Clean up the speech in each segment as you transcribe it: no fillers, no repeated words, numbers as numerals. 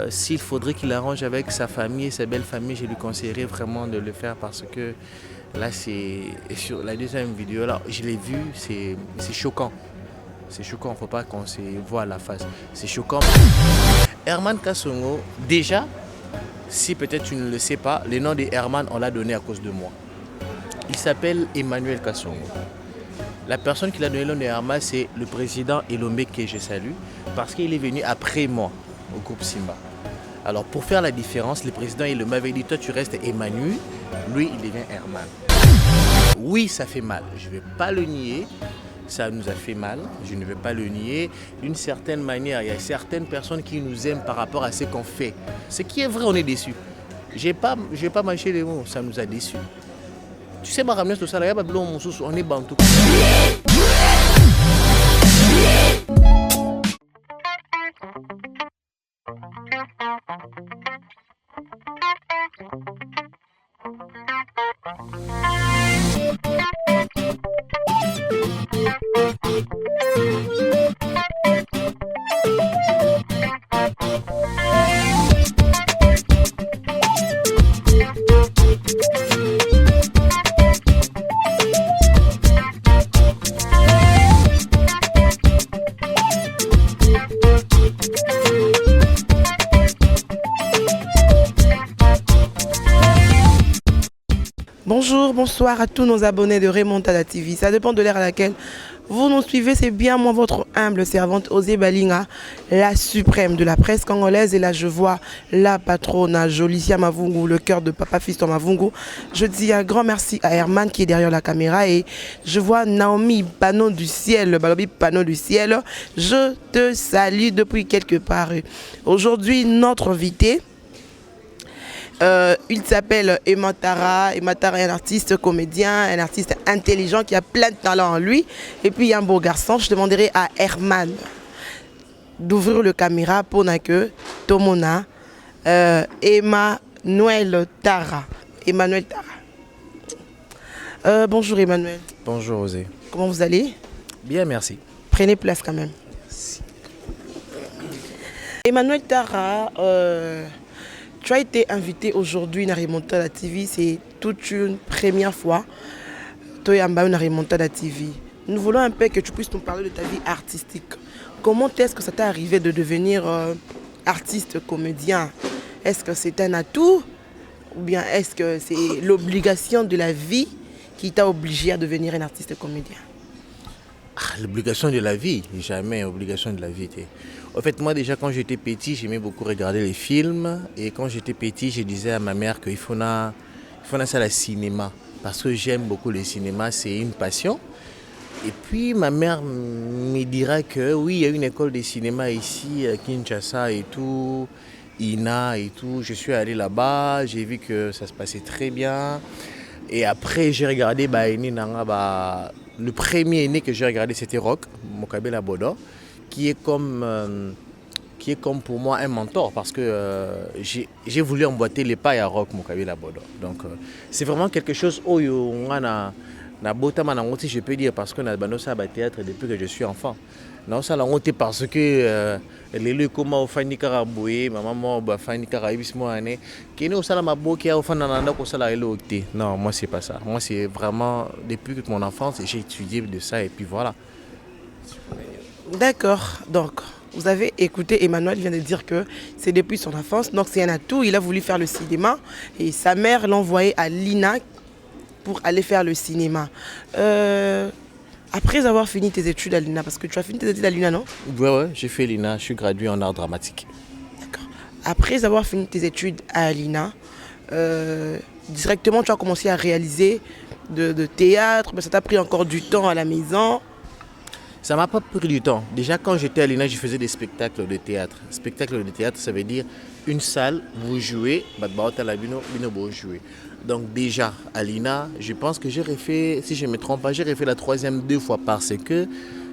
S'il faudrait qu'il arrange avec sa famille et sa belle famille, je lui conseillerais vraiment de le faire parce que là, sur la deuxième vidéo, là, je l'ai vu, c'est choquant. C'est choquant, il ne faut pas qu'on se voit à la face. C'est choquant. Herman Kassongo, déjà, si peut-être tu ne le sais pas, le nom de Herman, on l'a donné à cause de moi. Il s'appelle Emmanuel Kassongo. La personne qui l'a donné le nom de Herman, c'est le président Elombe que je salue, parce qu'il est venu après moi au groupe Simba. Alors pour faire la différence, le président il m'avait dit toi tu restes Emmanuel, lui il devient Herman. Oui, ça fait mal, je ne vais pas le nier, ça nous a fait mal, je ne vais pas le nier. D'une certaine manière, il y a certaines personnes qui nous aiment par rapport à ce qu'on fait. Ce qui est vrai, on est déçus. Je vais pas mâcher les mots, ça nous a déçus. Tu sais, ma ramener tout ça, là, on est bantou. Bonjour, bonsoir à tous nos abonnés de Remontada TV. Ça dépend de l'ère à laquelle vous nous suivez. C'est bien moi, votre humble servante Osé Balinga, la suprême de la presse congolaise. Et là, je vois la patronne Jolicia Mavungu, le cœur de Papa Fiston Mavungu. Je dis un grand merci à Herman qui est derrière la caméra. Et je vois Naomi Panneau du ciel, Balobi Panneau du ciel. Je te salue depuis quelque part. Aujourd'hui, notre invité. Il s'appelle Emma Tara. Emma Tara est un artiste comédien, un artiste intelligent qui a plein de talent en lui. Et puis il y a un beau garçon. Je demanderai à Herman d'ouvrir le caméra pour que Tomona Emmanuel Tara. Emmanuel Tara. Bonjour Emmanuel. Bonjour Osé. Comment vous allez? Bien, merci. Prenez place quand même. Merci. Emmanuel Tara. Tu as été invité aujourd'hui à Remontada TV, c'est toute une première fois. Tu es à Remontada TV. Nous voulons un peu que tu puisses nous parler de ta vie artistique. Comment est-ce que ça t'est arrivé de devenir artiste, comédien? Est-ce que c'est un atout ou bien est-ce que c'est l'obligation de la vie qui t'a obligé à devenir un artiste comédien? L'obligation de la vie, jamais obligation de la vie. En fait, moi déjà quand j'étais petit, j'aimais beaucoup regarder les films. Et quand j'étais petit, je disais à ma mère qu'il faut ça le cinéma. Parce que j'aime beaucoup le cinéma, c'est une passion. Et puis ma mère me dira que oui, il y a une école de cinéma ici à Kinshasa et tout, INA et tout. Je suis allé là-bas, j'ai vu que ça se passait très bien. Et après, j'ai regardé le premier né que j'ai regardé, c'était Rock, Mokabela Bodo, qui est comme pour moi un mentor parce que j'ai voulu emboîter les pailles à Rock Mokabela Bodo. Donc c'est vraiment quelque chose où je peux dire parce que na banosa ba théâtre depuis que je suis enfant. Non ça la honte parce que les comment fani karaboué maman ba fani karabis moi année qui nous ça la maboki au fana nanda ko ça la elokté. Non, moi c'est pas ça. Moi c'est vraiment depuis mon enfance j'ai étudié de ça et puis voilà. D'accord, donc vous avez écouté, Emmanuel vient de dire que c'est depuis son enfance, donc c'est un atout, il a voulu faire le cinéma et sa mère l'a envoyé à l'INA pour aller faire le cinéma. Après avoir fini tes études à l'INA, parce que tu as fini tes études à l'INA, non? Ouais, j'ai fait l'INA, je suis gradué en art dramatique. D'accord. Après avoir fini tes études à l'INA, directement tu as commencé à réaliser de théâtre, mais ça t'a pris encore du temps à la maison. Ça m'a pas pris du temps. Déjà quand j'étais à l'INA, je faisais des spectacles de théâtre. Spectacle de théâtre, ça veut dire une salle, vous jouez, vous jouez. Donc déjà à l'INA, je pense que j'ai refait, si je ne me trompe pas, j'ai refait la troisième 2 fois parce que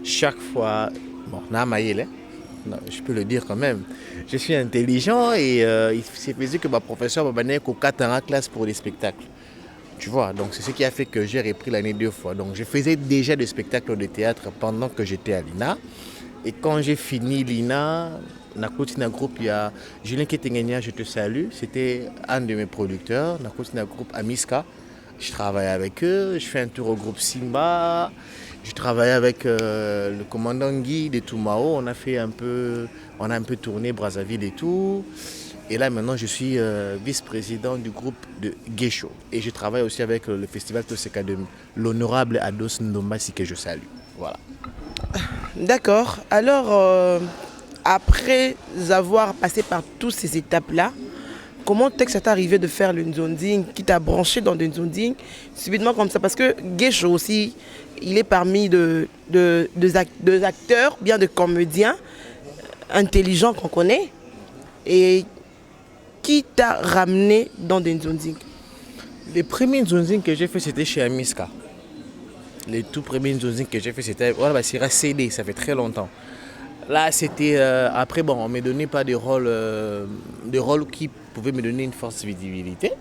chaque fois, bon, je peux le dire quand même, je suis intelligent et il s'est fait que ma professeure m'a donné qu'au 4 ans en classe pour les spectacles. Tu vois, donc c'est ce qui a fait que j'ai repris l'année 2 fois. Donc je faisais déjà des spectacles de théâtre pendant que j'étais à l'INA. Et quand j'ai fini l'INA, dans le groupe, il y a Julien Ketengenia, je te salue. C'était un de mes producteurs. Dans le groupe Amiska. Je travaille avec eux. Je fais un tour au groupe Simba. Je travaille avec le commandant Guy de Toumao. On a un peu tourné Brazzaville et tout. Et là maintenant je suis vice-président du groupe de Guécho. Et je travaille aussi avec le festival Toseka de l'honorable Ados Ndombasi que je salue. Voilà. D'accord. Alors, après avoir passé par toutes ces étapes-là, comment est-ce que ça t'est arrivé de faire le Nzonding, qui t'a branché dans le Nzonding, subitement comme ça? Parce que Guécho aussi, il est parmi deux acteurs, bien de comédiens, intelligents qu'on connaît. Et qui t'a ramené dans des Nzonding? Les premiers Nzonding que j'ai fait, c'était chez Amiska. Les tout premiers Nzonding que j'ai fait, c'était voilà, c'est CD, ça fait très longtemps. Là, c'était... après, bon, on ne me donnait pas de rôle qui pouvait me donner une forte visibilité.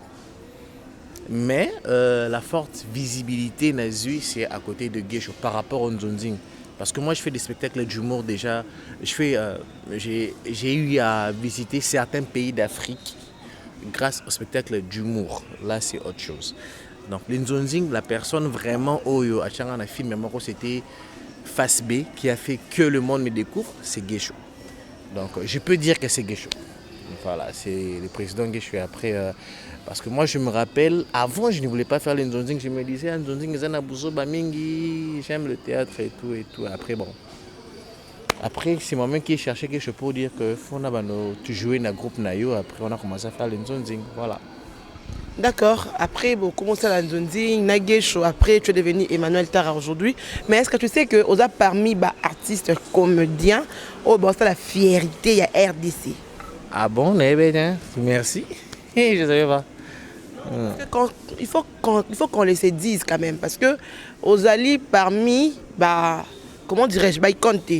Mais la forte visibilité, Nazui, c'est à côté de Guécho par rapport au Nzonding. Parce que moi, je fais des spectacles d'humour déjà. J'ai eu à visiter certains pays d'Afrique grâce au spectacle d'humour. Là, c'est autre chose. Donc, les Nzonding, la personne vraiment, à Changana film, c'était Face B qui a fait que le monde me découvre, c'est Guécho. Donc, je peux dire que c'est Guécho. Voilà, c'est le président Guécho. Après, parce que moi, je me rappelle, avant, je ne voulais pas faire les Nzonding. Je me disais, Nzonding, j'aime le théâtre et tout et tout. Après, bon. Après, c'est moi-même qui ai cherché quelque chose pour dire que tu jouais dans le groupe Nayo. Après, on a commencé à faire les Nzonding. Voilà. D'accord. Après, bon, commencé à la Nzonding, Naguécho. Après, tu es devenu Emmanuel Tara aujourd'hui. Mais est-ce que tu sais que parmi les artistes comédiens, c'est la fierté, il y a RDC? Ah bon, merci. Je ne savais pas. Il faut qu'on les dise quand même. Parce que Ozali, parmi, comment dirais-je, ils comptent.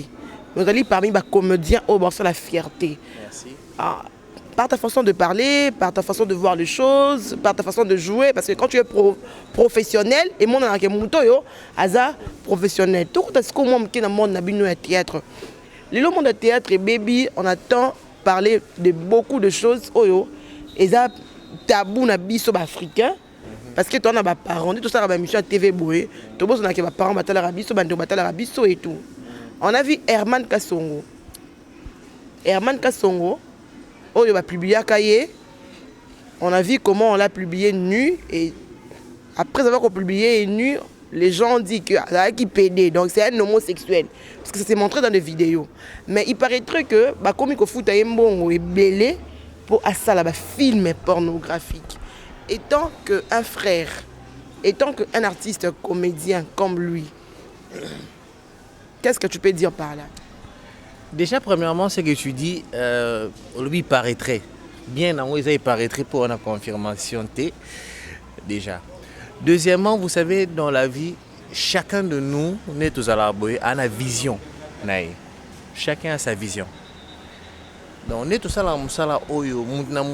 Ozali, parmi les comédiens, c'est la fierté. Merci. Par ta façon de parler, par ta façon de voir les choses, par ta façon de jouer. Parce que quand tu es professionnel, et moi, je suis professionnel. Tout ce que moi, je suis dans le monde de théâtre. Le monde de théâtre et baby, on attend parler de beaucoup de choses. Et ça, tabou na biso africain. Parce que tu as des parents, tout ça, mission à TV Boé. Tu as des parents qui ont et tout. On a vu Herman Kassongo. Herman Kassongo. Il va publier un cahier. On a vu comment on l'a publié nu. Et après avoir publié nu, les gens disent qu'il est pédé. Donc c'est un homosexuel. Parce que ça s'est montré dans des vidéos. Mais il paraîtrait que, comme il faut un bon et belé pour ça, film pornographique. Étant qu'un frère, étant qu'un artiste comédien comme lui, qu'est-ce que tu peux dire par là? Déjà, premièrement, ce que tu dis, lui paraîtrait. Bien, il paraîtrait pour une confirmation T. Déjà. Deuxièmement, vous savez, dans la vie, chacun de nous, a une vision. Chacun a sa vision. Donc, on est tous à musala oyo,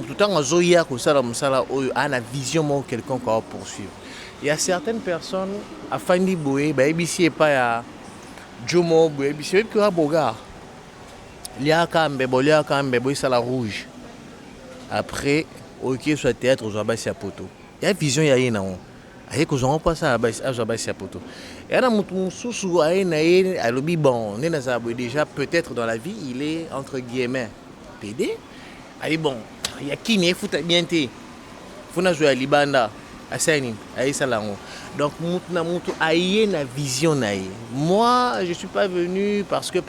tout en zoya kusala musala oyo, a une vision de quelqu'un qu'on va poursuivre. Il y a certaines personnes, à Fandi Boé, ici et pas à Jomo Boé, ici et pas à Bogar. Il y a un mbebo, ça la rouge. Après, au qui soit théâtre, on va poto. Il y a une vision, il y a une autre. Il y a un pas ça à poto. Il y a un sous à l'obi bon, déjà peut-être dans la vie, il est entre guillemets pédé. Allez bon, il y a qui n'est foutu bien té. Faut na jouer à Libanda, à Saini, à Isalango. Donc une vision. Moi, je ne suis pas venu parce que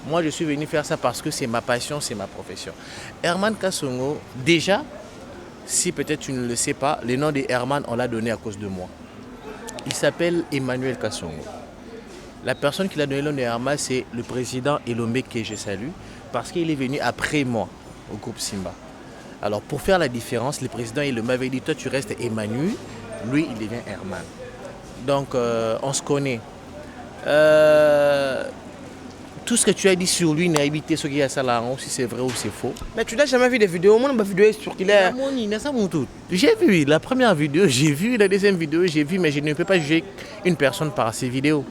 moi je suis venu faire ça parce que c'est ma passion, c'est ma profession. Herman Kassongo, déjà, si peut-être tu ne le sais pas, le nom de Herman, on l'a donné à cause de moi. Il s'appelle Emmanuel Kassongo. La personne qui l'a donné le nom de Herman, c'est le président Elombe que je salue parce qu'il est venu après moi au groupe Simba. Alors pour faire la différence, le président Elombe m'avait dit, toi tu restes Emmanuel, lui il devient Herman. Donc, on se connaît. Tout ce que tu as dit sur lui n'a évité ce qu'il y a ça là, si c'est vrai ou c'est faux. Mais tu n'as jamais vu des vidéos? Moi, ma vidéo est sur qu'il est. J'ai vu la première vidéo, j'ai vu la deuxième vidéo, j'ai vu, mais je ne peux pas juger une personne par ses vidéos.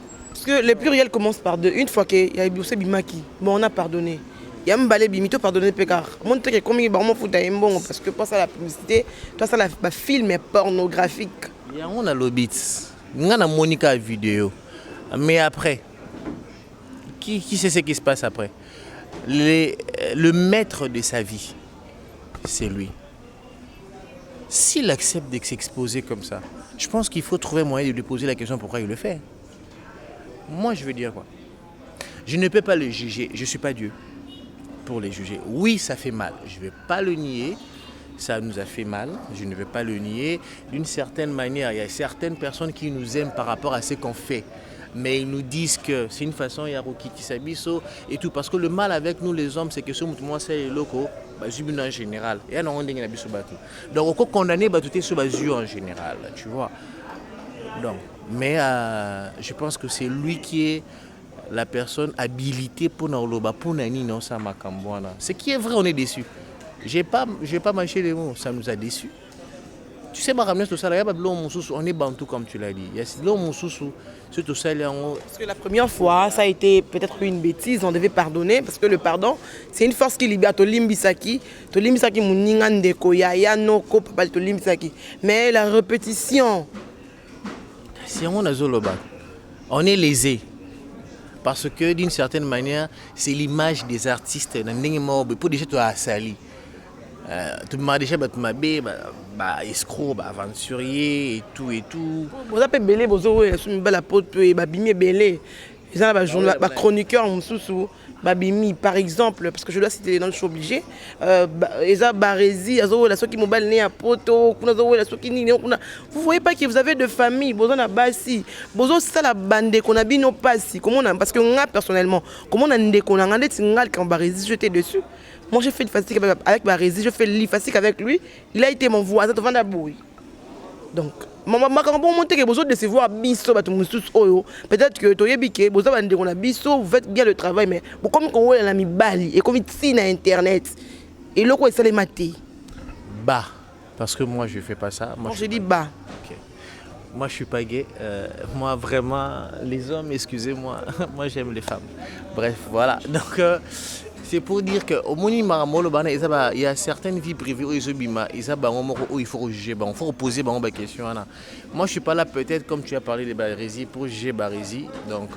Parce que le pluriel commence par deux. Une fois qu'il y a Biossé Bimaki, bon, on a pardonné. Il y a Mbale Bimito pardonné Pécar. Mon truc est comme il va bon parce que pour ça la publicité, toi ça la film est pornographique. Il y a on a l'obit. On a Monica vidéo. Mais après, qui sait ce qui se passe après? Le maître de sa vie, c'est lui. S'il accepte de s'exposer comme ça, je pense qu'il faut trouver moyen de lui poser la question pourquoi il le fait. Moi, je veux dire quoi? Je ne peux pas le juger, je ne suis pas Dieu pour les juger. Oui, ça fait mal, je ne vais pas le nier, ça nous a fait mal, je ne vais pas le nier. D'une certaine manière, il y a certaines personnes qui nous aiment par rapport à ce qu'on fait. Mais ils nous disent que c'est une façon, il y a Rokiti Sabiso et tout. Parce que le mal avec nous les hommes, c'est que ce mouvement, c'est les locaux, en général. Et on a donc, on condamné tout en général, tu vois. Donc, mais je pense que c'est lui qui est la personne habilitée pour Naoloba, pour Nani, non, ça m'a cambouana. Ce qui est vrai, on est déçus. Je vais pas mâcher les mots, ça nous a déçus. Tu sais, tout ça, on est bantou comme tu l'as dit. C'est tout ça. Parce que la première fois, ça a été peut-être une bêtise, on devait pardonner, parce que le pardon, c'est une force qui libère Tolimbisaki. Tolimbisaki, Mouningandeko, Yaya, Noko, Papa Tolimbisaki. Mais la répétition. Si on a Zoloba, on est lésé. Parce que d'une certaine manière, c'est l'image des artistes. Pour déjà, tu as sali. Tu m'as déjà escroc, aventurier et tout et tout. Vous avez belé, vous avez la peau, babimi belé. Ils ont un chroniqueur, par exemple, parce que je dois citer les noms, je suis obligé. Ils ont Barési, ils ont la qui mobile né à Poto, vous voyez pas que vous avez de famille, vous avez Bassi, vous avez ça la bande qu'on a bien passé. Parce que moi personnellement, comment on a des qu'on a des quand Barési j'étais dessus. Moi, j'ai fait une fatigue avec Barési, je fais le lit fatigue avec lui. Il a été mon voisin devant la bouille. Donc, peut-être que vous faites bien le travail, mais comme on a mis Bali et comme il a Internet, et le quoi ça les maté. Bah, parce que moi, je ne fais pas ça. Moi, je dis bah. Okay. Moi, je ne suis pas gay. Moi, vraiment, les hommes, excusez-moi, moi, j'aime les femmes. Bref, voilà. Donc, c'est pour dire qu'au moment il y a certaines vies privées où il faut juger, il faut poser des questions. Moi, je ne suis pas là peut-être, comme tu as parlé de Barési, pour juger Barési. Donc,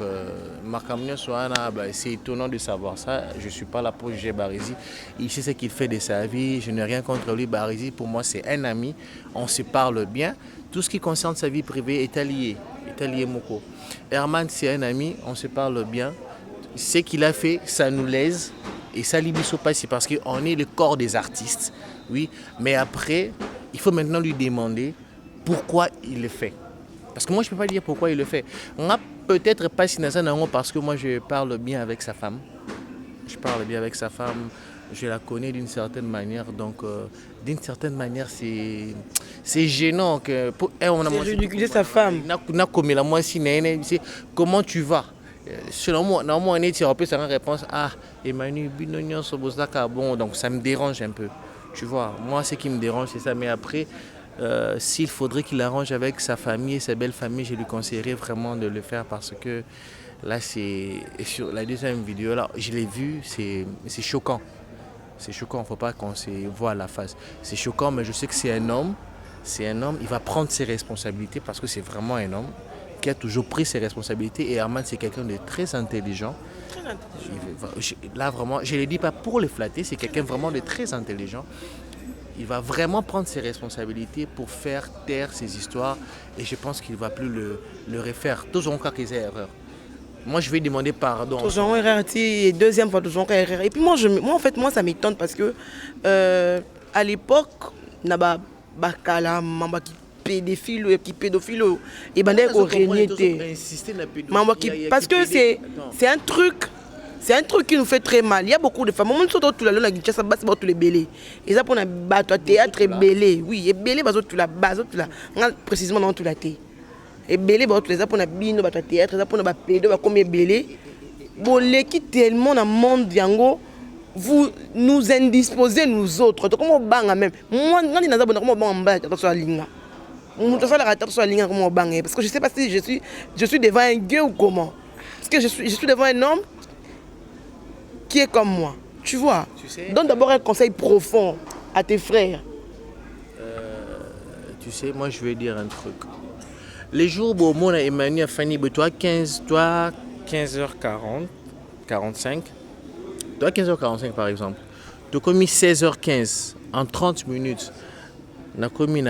c'est étonnant de savoir ça. Je ne suis pas là pour juger Barési. Il sait ce qu'il fait de sa vie. Je n'ai rien contre lui. Barési, pour moi, c'est un ami. On se parle bien. Tout ce qui concerne sa vie privée est allié. Moko. Herman, c'est un ami. On se parle bien. Ce qu'il a fait, ça nous lèse. Et ça libiso pas, c'est parce qu'on est le corps des artistes. Oui, mais après, il faut maintenant lui demander pourquoi il le fait. Parce que moi, je ne peux pas dire pourquoi il le fait. On a peut-être pas Sinazan parce que moi, je parle bien avec sa femme. Je la connais d'une certaine manière. Donc, d'une certaine manière, c'est gênant. C'est ridiculiser sa femme. Comment tu vas? Selon moi, normalement, on est une réponse. Ah, Emmanuel, bon, donc ça me dérange un peu. Tu vois, moi, ce qui me dérange, c'est ça. Mais après, s'il faudrait qu'il arrange avec sa famille et sa belle famille, je lui conseillerais vraiment de le faire parce que là, sur la deuxième vidéo, là, je l'ai vu, c'est choquant. C'est choquant, il ne faut pas qu'on se voit à la face. C'est choquant, mais je sais que c'est un homme. Il va prendre ses responsabilités parce que c'est vraiment un homme qui a toujours pris ses responsabilités. Et Herman, c'est quelqu'un de très intelligent. Là, vraiment, je ne le dis pas pour le flatter, c'est quelqu'un vraiment de très intelligent. Il va vraiment prendre ses responsabilités pour faire taire ses histoires. Et je pense qu'il ne va plus le refaire. Tous ont quelques erreurs. Moi, je vais demander pardon. Toujours erreur, deuxième fois, toujours erreur. Et puis moi, en fait, ça m'étonne parce que à l'époque, il y a Bakala, Mamba qui pédophile et bandé orienté. Parce que c'est un truc qui nous fait très mal. Il y a beaucoup de femmes. On tout la lune qui chasse bas tous les belés. Et ça pour un bateau théâtre belé. Oui, et belé bazo tout la base tout la. Précisément dans tout la thé. Et belé bazo les pour un bino bateau théâtre, ça pour un pédo va comme belé. Bolé qui tellement dans monde yango. Vous nous indisposez nous autres. Comment banga même. Moi quand il n'a pas comment banga sur la ligne. Parce que je ne sais pas si je suis devant un gueux ou comment. Parce que je suis devant un homme qui est comme moi. Tu vois? Tu sais, donne d'abord un conseil profond à tes frères. tu sais, moi je vais dire un truc. Les jours où on a Emmanuel Fanny, toi 15h40, 45, toi 15h45 par exemple, tu as commis 16h15 en 30 minutes. On a commis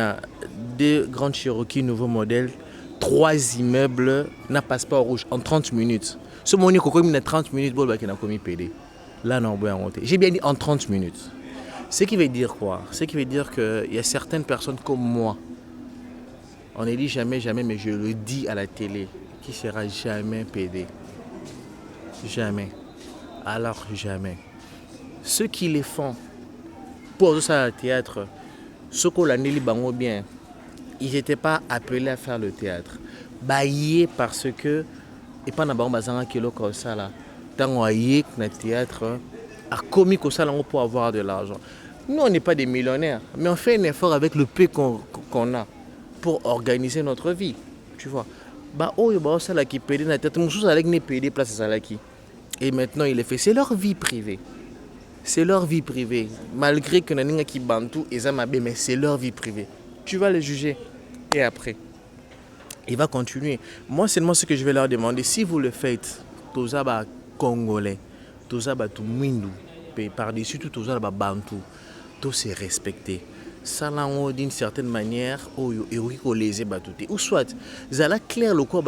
deux grandes Cherokee nouveau modèle, 3 immeubles, n'a passeport rouge en 30 minutes. Ce moment où on a 30 minutes, on a commis PD. Là, on a monté. J'ai bien dit en 30 minutes. Ce qui veut dire quoi? Ce qui veut dire qu'il y a certaines personnes comme moi. On ne dit jamais, jamais, mais je le dis à la télé, qui ne sera jamais PD. Jamais. Alors jamais. Ceux qui les font pour ça le théâtre, ceux qu'on l'a dit bien, ils n'étaient pas appelés à faire le théâtre. Baillés parce que, et pas dans le kilo comme ça là, tant qu'on a le théâtre, a commis comme ça pour avoir de l'argent. Nous, on n'est pas des millionnaires, mais on fait un effort avec le peu qu'on a pour organiser notre vie. Tu vois. Ça qui paye la tête, et maintenant, il est fait. C'est leur vie privée. C'est leur vie privée. Malgré que nous qui bantou et ça mais c'est leur vie privée. Tu vas les juger. Et après, il va continuer. Moi, seulement ce que je vais leur demander, si vous le faites, tous les Congolais, tous les Mwindu, par-dessus tout, tous les Bantou, tous se respecter. Ça, d'une certaine manière, ou soit, Zala clair le corps,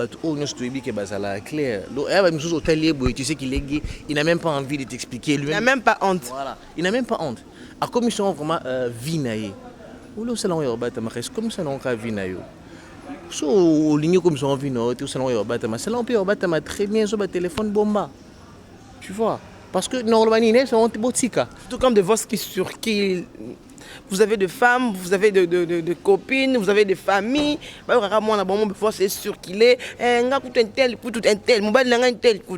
clair. Tu sais qu'il est gay, il n'a même pas envie de t'expliquer. Il n'a même pas honte. Voilà, il n'a même pas honte. Alors, comme ils sont vraiment vinaillés, ou le salon comme ça, on a vinaillé. So, au ligne comme ça, on vit au salon Yorbatama. C'est là on peut Yorbatama très bien sur le téléphone bomba. Tu vois? Parce que normalement, c'est un botika. Surtout comme de vos qui sur qui. Vous avez des femmes, vous avez de copines, vous avez des familles. C'est sûr qu'il est.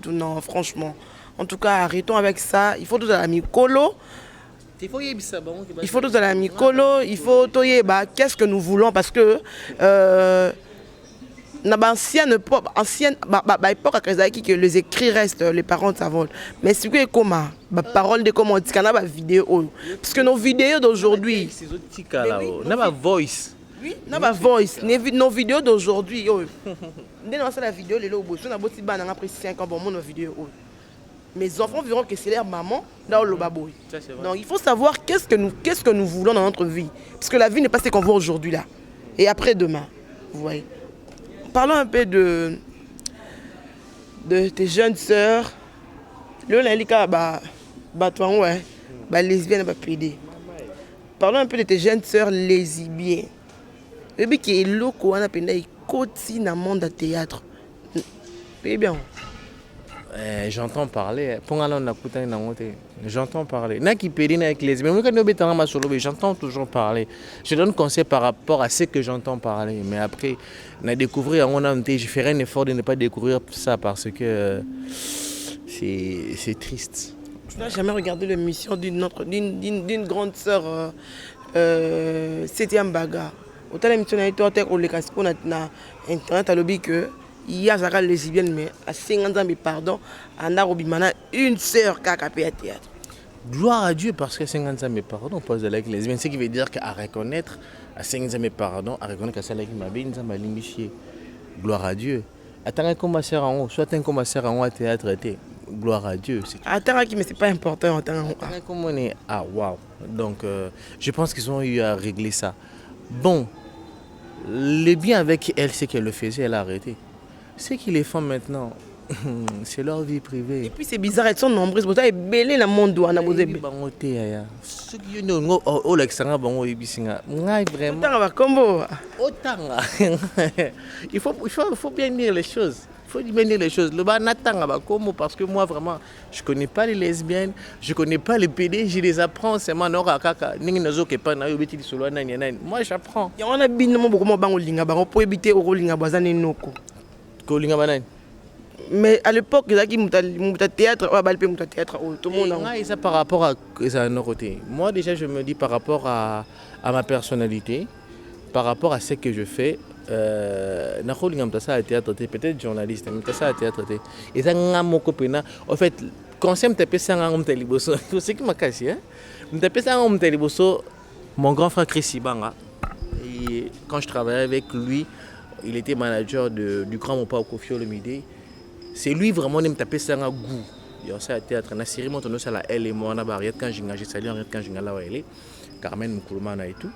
Non, franchement. En tout cas, arrêtons avec ça. Il faut tout à la Mikolo. Il faut tout à la Mikolo. Il faut tout qu'est-ce que nous voulons parce que ancienne époque que les écrits restent, les parents savent. Mais c'est que comment parole de comment on a vidéo parce que nos vidéos d'aujourd'hui voice. Oui, voice. Nos vidéos d'aujourd'hui. La vidéo les lobos, on a beau après 5 ans bon mon vidéo. Mes enfants verront que c'est leur maman dans le baboui. Donc il faut savoir qu'est-ce que nous voulons dans notre vie parce que la vie n'est pas ce qu'on voit aujourd'hui là et après demain. Vous voyez. Parlons un peu de tes jeunes sœurs. Lesbienne, PD. Parlons un peu de tes jeunes sœurs lesbiennes. Le but qui est loco, on a pendant côté dans le monde du théâtre. C'est bien. J'entends parler. J'entends parler. J'entends toujours parler. Je donne conseil par rapport à ce que j'entends parler. Mais après, je ferai un effort de ne pas découvrir ça parce que c'est triste. Tu n'as jamais regardé l'émission d'une grande sœur 7e bagarre. Autant l'émission a été en tête, on a internet à l'objet que. Il y a des lesbiennes, mais à 50 ans, mais pardon, en Arobimana, une sœur qui a capé à théâtre. Gloire à Dieu, parce que 50 ans, mais pardon, pas avec lesbiennes. Ce qui veut dire qu'à reconnaître, à 50 ans, mais pardon, à reconnaître que c'est là qui m'a bien, ça m'a limité. Gloire à Dieu. Attends, un commenceur en haut, soit un commenceur en haut à théâtre, gloire à Dieu. Attends, mais c'est pas important. Ah, waouh. Donc, je pense qu'ils ont eu à régler ça. Bon, le bien avec elle, c'est qu'elle le faisait, elle a arrêté. Ce qui les font maintenant, c'est leur vie privée. Et puis c'est bizarre, elles sont nombreuses. Vous avez belé le monde où on a besoin de. Ce qui est au l'extérieur, vraiment. Il faut bien dire les choses. Il faut bien dire les choses. Parce que moi, vraiment, je ne connais pas les lesbiennes, je ne connais pas les PD, je les apprends. C'est moi, moi, j'apprends. Il y a beaucoup éviter au mais à l'époque, il y a théâtre, tout le monde. Ça par rapport à nos côtés. Moi déjà, je me dis par rapport à ma personnalité, par rapport à ce que je fais, nakolinga mtasa à théâtre peut-être journaliste mais mtasa à théâtre et ça ngamoko pena en fait concept pesa ngam teliboso tout ce qui m'a cassé hein mtapesa ngam teliboso mon grand frère Chris Ibanga et quand je travaillais avec lui il était manager du grand Mopa Kofi Olomide c'est lui vraiment qui m'a tapé ça un goût il y a ça à théâtre na série monte ça la elle et moi na barrière quand j'ai sali quand j'ai là elle Carmen Moukoulmana et tout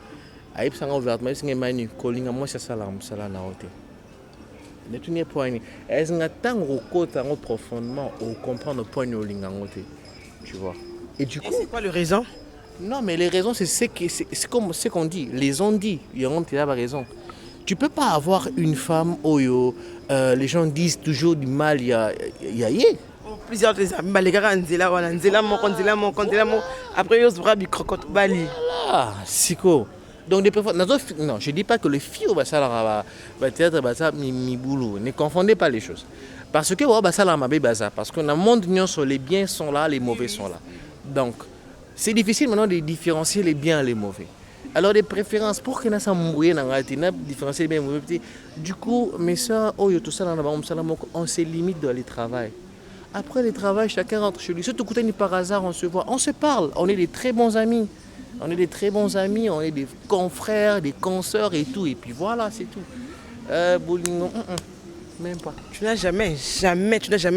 aïe ça ouvertement c'est manu calling moi c'est ça là na hotel ne tout n'est point est-ce que tant recota profondément au comprendre point au lingangote tu vois et du coup c'est quoi le raison? Non mais les raisons c'est comme ce qu'on dit les ont dit il y a raison tu peux pas avoir une femme oyo les gens disent toujours du mal il y a plusieurs des amis les gars après ils se bras du crocotte bali voilà siko donc des fois non je dis pas que les filles au basala théâtre basa mi boulot ne confondez pas les choses parce que au basala ma basa parce que dans le monde sur les biens sont là les mauvais sont là donc c'est difficile maintenant de différencier les biens et les mauvais alors des préférences pour que nous différencier les biens et les mauvais du coup mais ça tout ça on se limite dans les travail. Après le travail, chacun rentre chez lui. Surtout quand par hasard, on se voit, on se parle. On est des très bons amis. On est des confrères, des consoeurs et tout. Et puis voilà, c'est tout. Bowling, même pas. Tu n'as jamais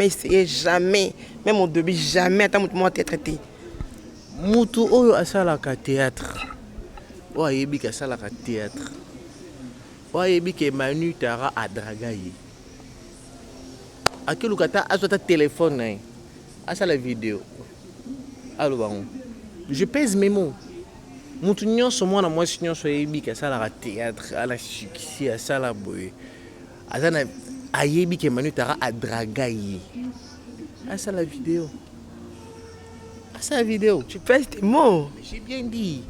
essayé, jamais. Même au début, jamais. Attends, moi, t'es traité. Moutou, oh, à ça, là, théâtre. Ouais, il y a ça, là, théâtre. Ouais, il y a Manu Tara à Dragaï. À quel cas à ton téléphone à ça la vidéo allô baron je pèse mes mots mutunyo so mwana mwasi nyonso yebi ka ça la théâtre à la succès à ça la boye azana ayebi ke Manu Tara a dragayi à ça la vidéo tu pèses tes mots j'ai bien dit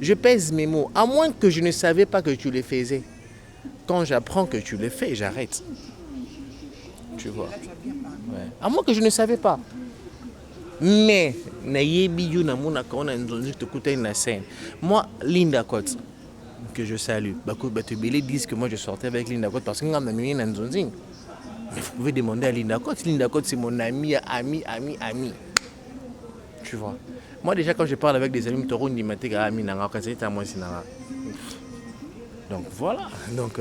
je pèse mes mots à moins que je ne savais pas que tu les faisais quand j'apprends que tu les fais j'arrête. Tu vois. Ouais. À moins que je ne savais pas. Mais, moi, Linda Cote, que je salue, Batubele disent que moi je sortais avec Linda Cote parce que mais vous pouvez demander à Linda Cote. Linda Cote, c'est mon ami. Tu vois. Moi, déjà, quand je parle avec des amis, donc voilà. Donc,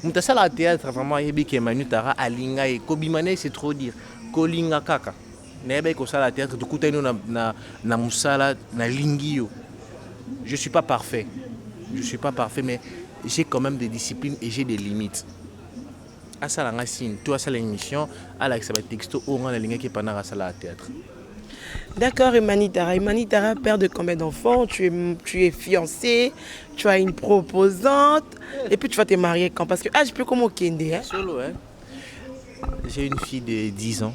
Moutassa la théâtre vraiment yebi ke Manu Tara alinga et kobimane c'est trop dire. Kolinga kaka. Nebe ko sala théâtre de kuteno na musala na lingio. Je suis pas parfait mais j'ai quand même des disciplines et j'ai des limites. À ça la signe, toi ça l'émission à la texto au rang la linga qui pendant la théâtre. D'accord, Emani Tara, père de combien d'enfants? Tu es fiancé, tu as une proposante, et puis tu vas te marier quand? Parce que, je peux comme au Kende. Hein? Solo, hein? J'ai une fille de 10 ans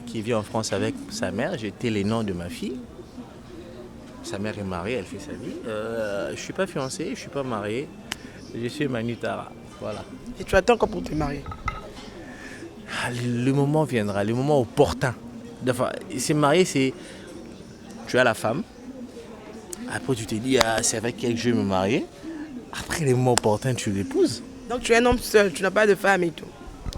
qui vit en France avec sa mère. J'ai les noms de ma fille. Sa mère est mariée, elle fait sa vie. Je ne suis pas fiancé, je ne suis pas marié. Je suis Emani Tara. Voilà. Et tu attends quand pour te marier? Le moment viendra, le moment opportun. Enfin, se marier, c'est tu as la femme. Après, tu te dis, c'est avec elle que je vais me marier. Après, les moments opportuns, tu l'épouses. Donc, tu es un homme seul, tu n'as pas de femme et tout.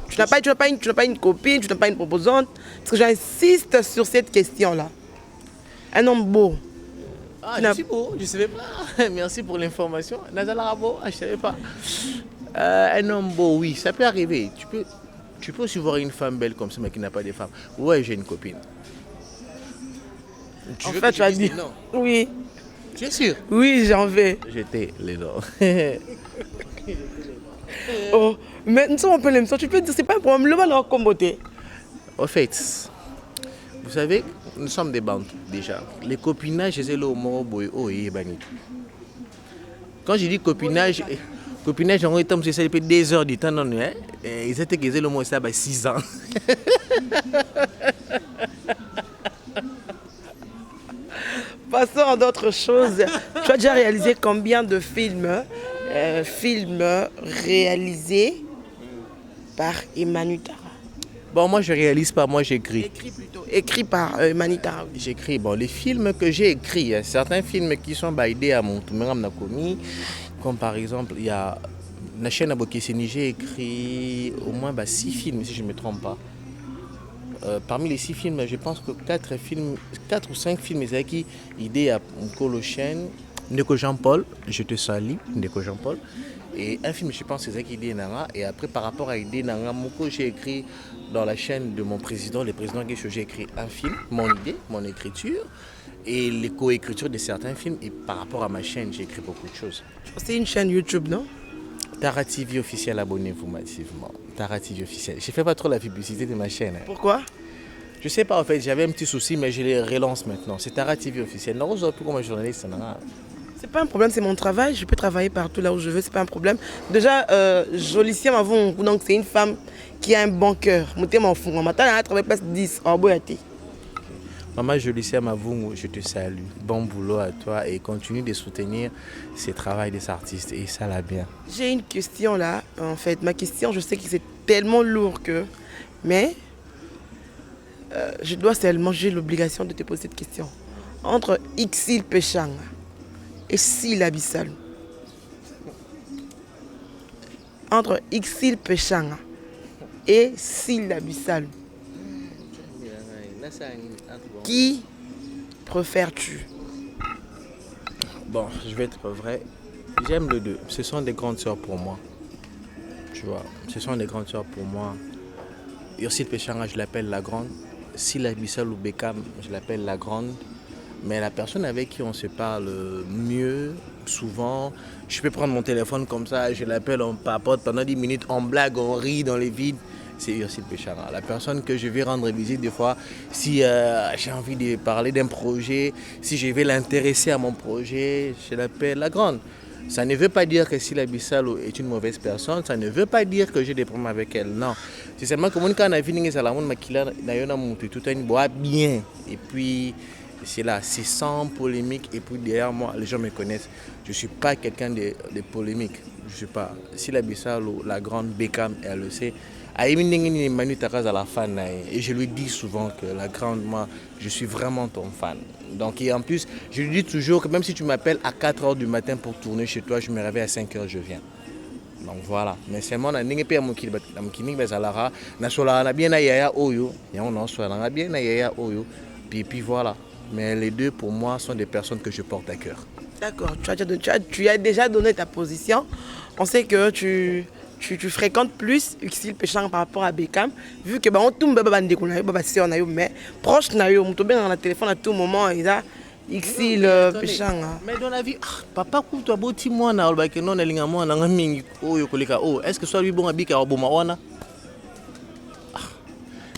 Tu n'as pas une copine, tu n'as pas une proposante. Parce que j'insiste sur cette question-là. Un homme beau. Je suis beau, je ne savais pas. Merci pour l'information. Nazala beau, je ne savais pas. Un homme beau, oui, ça peut arriver. Tu peux aussi voir une femme belle comme ça, mais qui n'a pas de femme. Ouais, j'ai une copine. Tu vas dire non? Oui. Tu es sûr? Oui, j'en vais. J'étais les dents. Oh, mais nous sommes un peu l'émission. Tu peux dire, c'est pas un problème. Le mal en comboté. Au fait, vous savez, nous sommes des bandes déjà. Les copinages, c'est le mot boy, quand je dis copinage. Copinage, on est c'est depuis 2 heures du temps, non, hein? Ils étaient que le moins ça, 6 ans. Passons à d'autres choses. Tu as déjà réalisé combien de films réalisés par Emani Tara? Bon, moi je réalise pas, moi j'écris. Écrit plutôt. Écrit par Emani Tara. J'écris. Bon, les films que j'ai écrits, certains films qui sont aidés à mon commis. Comme par exemple, il y a La chaîne Abokeseni, j'ai écrit au moins 6 films, si je ne me trompe pas. Parmi les 6 films, je pense que 4 ou 5 films, c'est qui idée à Mkolo chaîne, Ndeko Jean-Paul, je te salue, Ndeko Jean-Paul. Et un film, je pense, c'est ça qui idée Nanga. Et après, par rapport à idée Nanga, j'ai écrit dans la chaîne de mon président, le président Guécho, j'ai écrit un film, mon idée, mon écriture, et les co-écritures de certains films. Et par rapport à ma chaîne, j'ai écrit beaucoup de choses. C'est une chaîne YouTube, non? Tara TV officiel, abonnez-vous massivement. Tara TV officiel. Je ne fais pas trop la publicité de ma chaîne. Pourquoi? Je sais pas, en fait, j'avais un petit souci, mais je les relance maintenant. C'est Tara TV officiel. Non, je plus comme journaliste. C'est pas un problème, c'est mon travail. Je peux travailler partout là où je veux, c'est pas un problème. Déjà, Jolicia Mavung, donc c'est une femme qui a un bon cœur. Elle travaille presque 10 en Boyati. Maman Jolicia Mavung, je te salue. Bon boulot à toi et continue de soutenir ce travail des artistes. Et ça l'a bien. J'ai une question là, en fait. Ma question, je sais que c'est tellement lourd que... Mais... je dois seulement, j'ai l'obligation de te poser cette question. Entre Ixil Pechanga et Sila Bissal. Entre Ixil Pechanga et Sila Bissal. Qui préfères-tu? Bon, je vais être vrai. J'aime les deux. Ce sont des grandes sœurs pour moi. Tu vois, ce sont des grandes sœurs pour moi. Ixil Pechanga, je l'appelle la grande. Sila Bissal ou Bekam, je l'appelle la grande. Mais la personne avec qui on se parle mieux, souvent, je peux prendre mon téléphone comme ça, je l'appelle, on papote pendant 10 minutes, on blague, on rit dans les vides. C'est Ixil Pechanga. La personne que je vais rendre visite des fois, si j'ai envie de parler d'un projet, si je vais l'intéresser à mon projet, je l'appelle la grande. Ça ne veut pas dire que Sila Bissal est une mauvaise personne, ça ne veut pas dire que j'ai des problèmes avec elle, non. C'est seulement que mon cas, on a vu que Salamon Makila n'a monté tout un bois bien. Et puis, c'est là, c'est sans polémique. Et puis derrière moi, les gens me connaissent. Je ne suis pas quelqu'un de polémique. Je ne suis pas. Sila Bissal, la grande Bekam, elle le sait. Et je lui dis souvent que la grande, moi, je suis vraiment ton fan. Donc, et en plus, je lui dis toujours que même si tu m'appelles à 4h du matin pour tourner chez toi, je me réveille à 5h, je viens. Donc voilà. Mais seulement, je n'ai pas puis voilà. Mais les deux, pour moi, sont des personnes que je porte à cœur. D'accord. Tu as déjà donné ta position. On sait que tu fréquentes plus Ixil Pechanga par rapport à Bekam, vu que on tombe mais proche on tombe dans le téléphone à tout moment et là Ixil Pechanga. Mais dans la vie, papa toi boti moi na olba ke non elinga moi na mingi oyo koleka est-ce que soit lui bon abika oboma wana?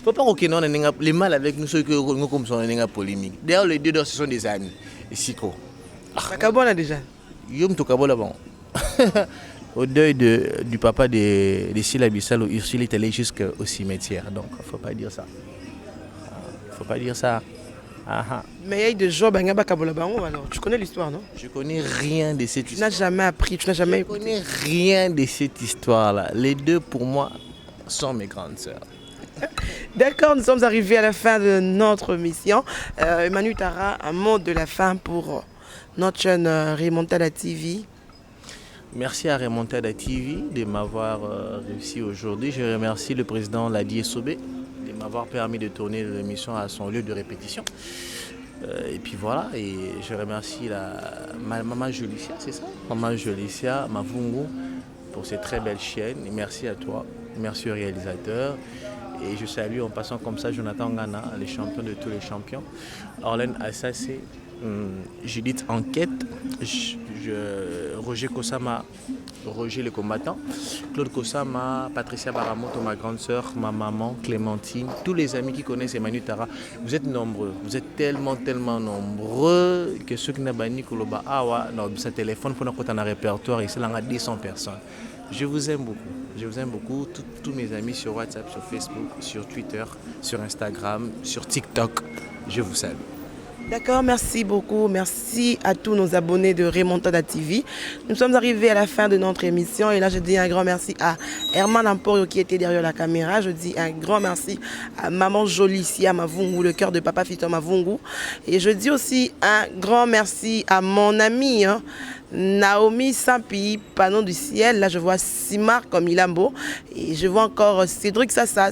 Papa OK non les mal avec nous ceux que nous comme son ninga polémique. D'ailleurs les deux ce sont des amis. Et Siko. Kabona déjà. Yom to kabola bon. Au deuil du papa de Sila Bissal, Ursule est allé jusqu'au cimetière. Donc, il ne faut pas dire ça. Il ne faut pas dire ça. Mais il y a des gens, alors tu connais l'histoire, non? Je connais rien de cette histoire. Tu n'as jamais appris, tu n'as jamais écouté. Je connais rien de cette histoire-là. Les deux, pour moi, sont mes grandes sœurs. D'accord, nous sommes arrivés à la fin de notre mission. Emmanuel Tara, un mot de la fin pour notre chaîne Remontada TV. Merci à Remontada TV de m'avoir réussi aujourd'hui. Je remercie le président Ladi Sobé de m'avoir permis de tourner l'émission à son lieu de répétition. Et puis voilà, et je remercie maman Jolicia, c'est ça? Maman Jolicia, Mavungu, pour cette très belle chaîne. Et merci à toi, merci au réalisateur. Et je salue en passant comme ça Jonathan Ngana, les champions de tous les champions. Orlène Assassé, Judith Enquête, Roger Kosama, Roger le combattant, Claude Kosama, Patricia Baramoto, ma grande sœur, ma maman, Clémentine, tous les amis qui connaissent Emmanuel Tara. Vous êtes nombreux, vous êtes tellement nombreux que ceux qui n'ont pas ni Koloba Awa, dans sa téléphone, pour notre répertoire, il y a 200 personnes. Je vous aime beaucoup, tous mes amis sur WhatsApp, sur Facebook, sur Twitter, sur Instagram, sur TikTok, je vous salue. D'accord, merci beaucoup. Merci à tous nos abonnés de Remontada TV. Nous sommes arrivés à la fin de notre émission et là je dis un grand merci à Herman Amporio qui était derrière la caméra. Je dis un grand merci à maman Jolicia Mavungu, le cœur de papa Fito Mavungu. Et je dis aussi un grand merci à mon ami Naomi Sampi, Panneau du ciel. Là, je vois Simar comme Ilambo. Et je vois encore Cédric Sassa.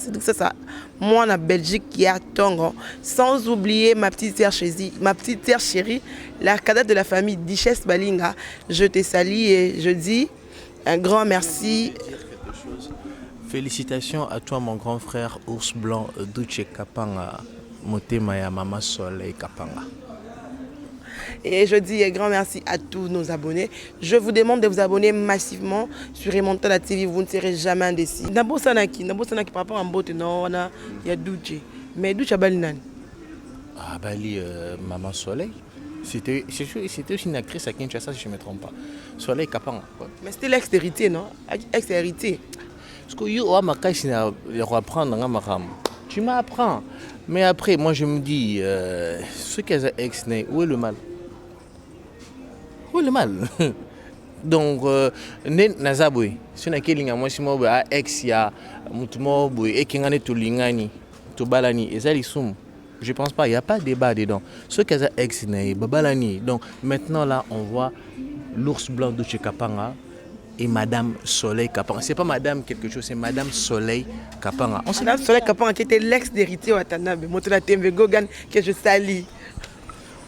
Moi, en Belgique, qui est à Tongo. Sans oublier ma petite sœur chérie, la cadette de la famille Duchesse Balinga. Je te salue et je dis un grand merci. Félicitations à toi, mon grand frère Ours Blanc, Duche Kapanga, Motema Mama Soleil Kapanga. Et je dis un grand merci à tous nos abonnés. Je vous demande de vous abonner massivement sur Remontada TV. Vous ne serez jamais indécis. Nabo Sanaki par rapport à Mbote, non, il y a Duche. Mais Duche a Balinan. Ah, Bali, Maman Soleil. C'était aussi une actrice à Kinshasa, si je ne me trompe pas. Soleil Kapanga. Mais c'était l'ex-héritier, non? Ex-héritier. Parce que tu m'apprends. Mais après, moi je me dis, ceux qui ont ex, où est le mal? Où est le mal? Donc, Nazaboui, si on a quelqu'un moi si moi ex ya mutumo boy et qui ngane to lingani to balani et ça lisum. Je pense pas, il n'y a pas de débat dedans. Ceux qui ont ex babalani. Donc maintenant là, on voit l'ours blanc de Kapanga et Madame Soleil Kapanga. C'est pas Madame quelque chose, c'est Madame Soleil Kapanga. Madame Soleil Kapanga qui était l'ex d'héritier Watanabe, Motona Tembe Gogan que je salue.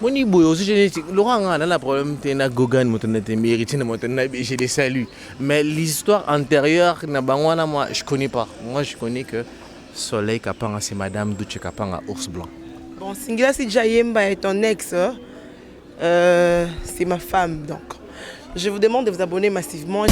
Moni boy aussi génétique. Laurent a un problème tena Gogan Motona Tembe héritier de Motona, je les salue. Mais l'histoire antérieure na moi je connais pas. Moi je connais que Soleil Kapanga c'est Madame Duche Kapanga ours blanc. Bon, Singila si Jayemba est ton ex, c'est ma femme donc. Je vous demande de vous abonner massivement.